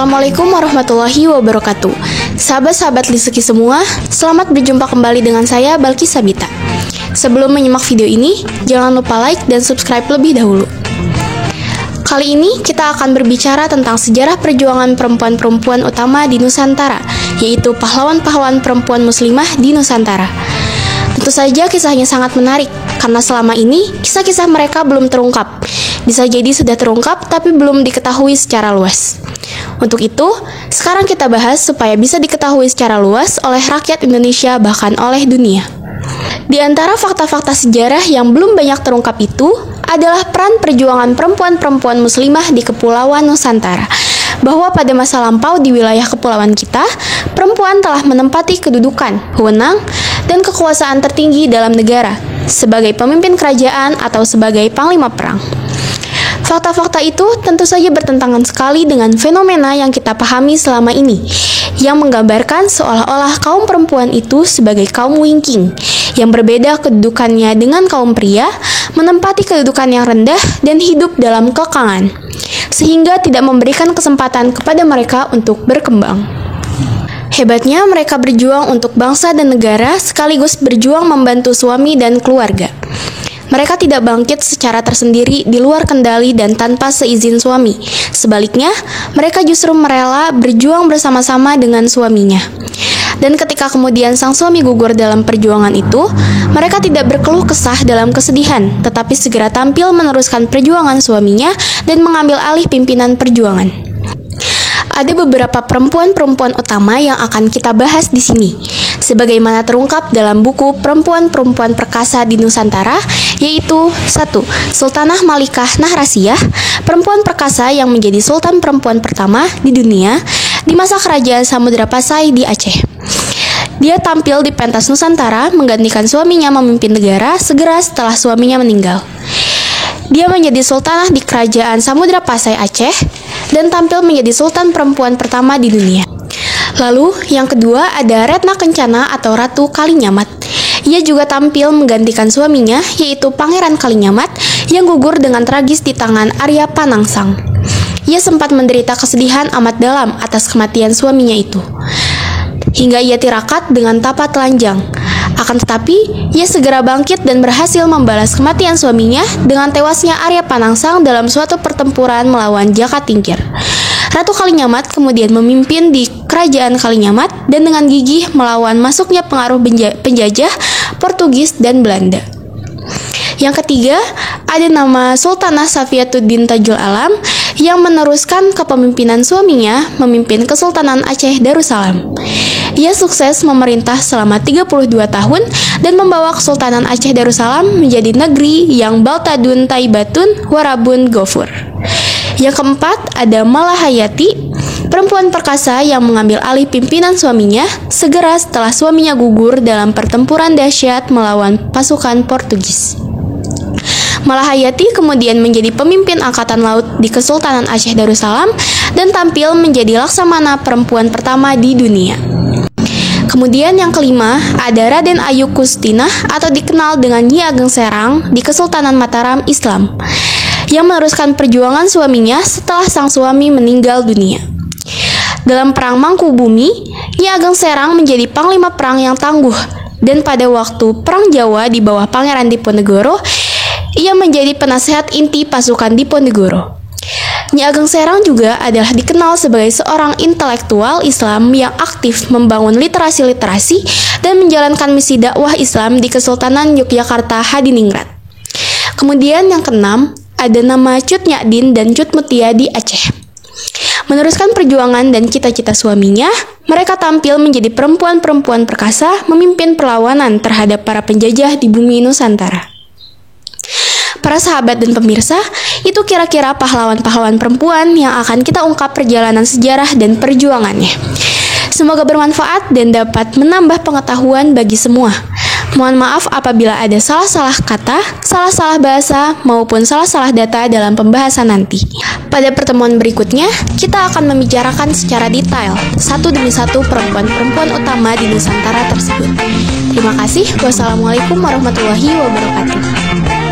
Assalamualaikum warahmatullahi wabarakatuh. Sahabat-sahabat Liseki semua, selamat berjumpa kembali dengan saya Balki Sabita. Sebelum menyimak video ini, jangan lupa like dan subscribe lebih dahulu. Kali ini kita akan berbicara tentang sejarah perjuangan perempuan-perempuan utama di Nusantara, yaitu pahlawan-pahlawan perempuan muslimah di Nusantara. Tentu saja kisahnya sangat menarik, karena selama ini kisah-kisah mereka belum terungkap. Bisa jadi sudah terungkap, tapi belum diketahui secara luas. Untuk itu, sekarang kita bahas supaya bisa diketahui secara luas oleh rakyat Indonesia, bahkan oleh dunia. Di antara fakta-fakta sejarah yang belum banyak terungkap itu adalah peran perjuangan perempuan-perempuan muslimah di Kepulauan Nusantara. Bahwa pada masa lampau di wilayah kepulauan kita, perempuan telah menempati kedudukan, wewenang, dan kekuasaan tertinggi dalam negara, sebagai pemimpin kerajaan atau sebagai panglima perang. Fakta-fakta itu tentu saja bertentangan sekali dengan fenomena yang kita pahami selama ini, yang menggambarkan seolah-olah kaum perempuan itu sebagai kaum wingking, yang berbeda kedudukannya dengan kaum pria, menempati kedudukan yang rendah dan hidup dalam kekangan, sehingga tidak memberikan kesempatan kepada mereka untuk berkembang. Hebatnya mereka berjuang untuk bangsa dan negara, sekaligus berjuang membantu suami dan keluarga. Mereka tidak bangkit secara tersendiri di luar kendali dan tanpa seizin suami. Sebaliknya, mereka justru merela berjuang bersama-sama dengan suaminya. Dan ketika kemudian sang suami gugur dalam perjuangan itu, mereka tidak berkeluh kesah dalam kesedihan, tetapi segera tampil meneruskan perjuangan suaminya dan mengambil alih pimpinan perjuangan. Ada beberapa perempuan-perempuan utama yang akan kita bahas di sini, sebagaimana terungkap dalam buku Perempuan-Perempuan Perkasa di Nusantara, yaitu 1. Sultanah Malikah Nahrasiyah, perempuan perkasa yang menjadi sultan perempuan pertama di dunia di masa kerajaan Samudra Pasai di Aceh. Dia tampil di pentas Nusantara menggantikan suaminya memimpin negara segera setelah suaminya meninggal. Dia menjadi sultanah di kerajaan Samudra Pasai Aceh dan tampil menjadi sultan perempuan pertama di dunia. Lalu, yang kedua ada Retna Kencana atau Ratu Kalinyamat. Ia juga tampil menggantikan suaminya, yaitu Pangeran Kalinyamat, yang gugur dengan tragis di tangan Arya Panangsang. Ia sempat menderita kesedihan amat dalam atas kematian suaminya itu, hingga ia tirakat dengan tapa telanjang. Akan tetapi, ia segera bangkit dan berhasil membalas kematian suaminya dengan tewasnya Arya Panangsang dalam suatu pertempuran melawan Jaka Tingkir. Ratu Kalinyamat kemudian memimpin di kerajaan Kalinyamat dan dengan gigih melawan masuknya pengaruh penjajah Portugis dan Belanda. Yang ketiga, ada nama Sultanah Safiyatuddin Tajul Alam yang meneruskan kepemimpinan suaminya memimpin Kesultanan Aceh Darussalam. Ia sukses memerintah selama 32 tahun dan membawa Kesultanan Aceh Darussalam menjadi negeri yang Baltadun Taibatun Warabun Gofur. Yang keempat ada Malahayati, perempuan perkasa yang mengambil alih pimpinan suaminya segera setelah suaminya gugur dalam pertempuran dahsyat melawan pasukan Portugis. Malahayati kemudian menjadi pemimpin angkatan laut di Kesultanan Aceh Darussalam dan tampil menjadi laksamana perempuan pertama di dunia. Kemudian yang kelima ada Raden Ayu Kustinah atau dikenal dengan Nyi Ageng Serang di Kesultanan Mataram Islam, yang meneruskan perjuangan suaminya setelah sang suami meninggal dunia. Dalam Perang Mangkubumi, Nyi Ageng Serang menjadi panglima perang yang tangguh, dan pada waktu Perang Jawa di bawah Pangeran Diponegoro, ia menjadi penasehat inti pasukan Diponegoro. Nyi Ageng Serang juga adalah dikenal sebagai seorang intelektual Islam yang aktif membangun literasi-literasi dan menjalankan misi dakwah Islam di Kesultanan Yogyakarta Hadiningrat. Kemudian yang keenam, ada nama Cut Nyadin dan Cut Mutia di Aceh. Meneruskan perjuangan dan cita-cita suaminya, mereka tampil menjadi perempuan-perempuan perkasa memimpin perlawanan terhadap para penjajah di bumi Nusantara. Para sahabat dan pemirsa, itu kira-kira pahlawan-pahlawan perempuan yang akan kita ungkap perjalanan sejarah dan perjuangannya. Semoga bermanfaat dan dapat menambah pengetahuan bagi semua. Mohon maaf apabila ada salah-salah kata, salah-salah bahasa, maupun salah-salah data dalam pembahasan nanti. Pada pertemuan berikutnya, kita akan membicarakan secara detail satu demi satu perempuan-perempuan utama di Nusantara tersebut. Terima kasih. Wassalamualaikum warahmatullahi wabarakatuh.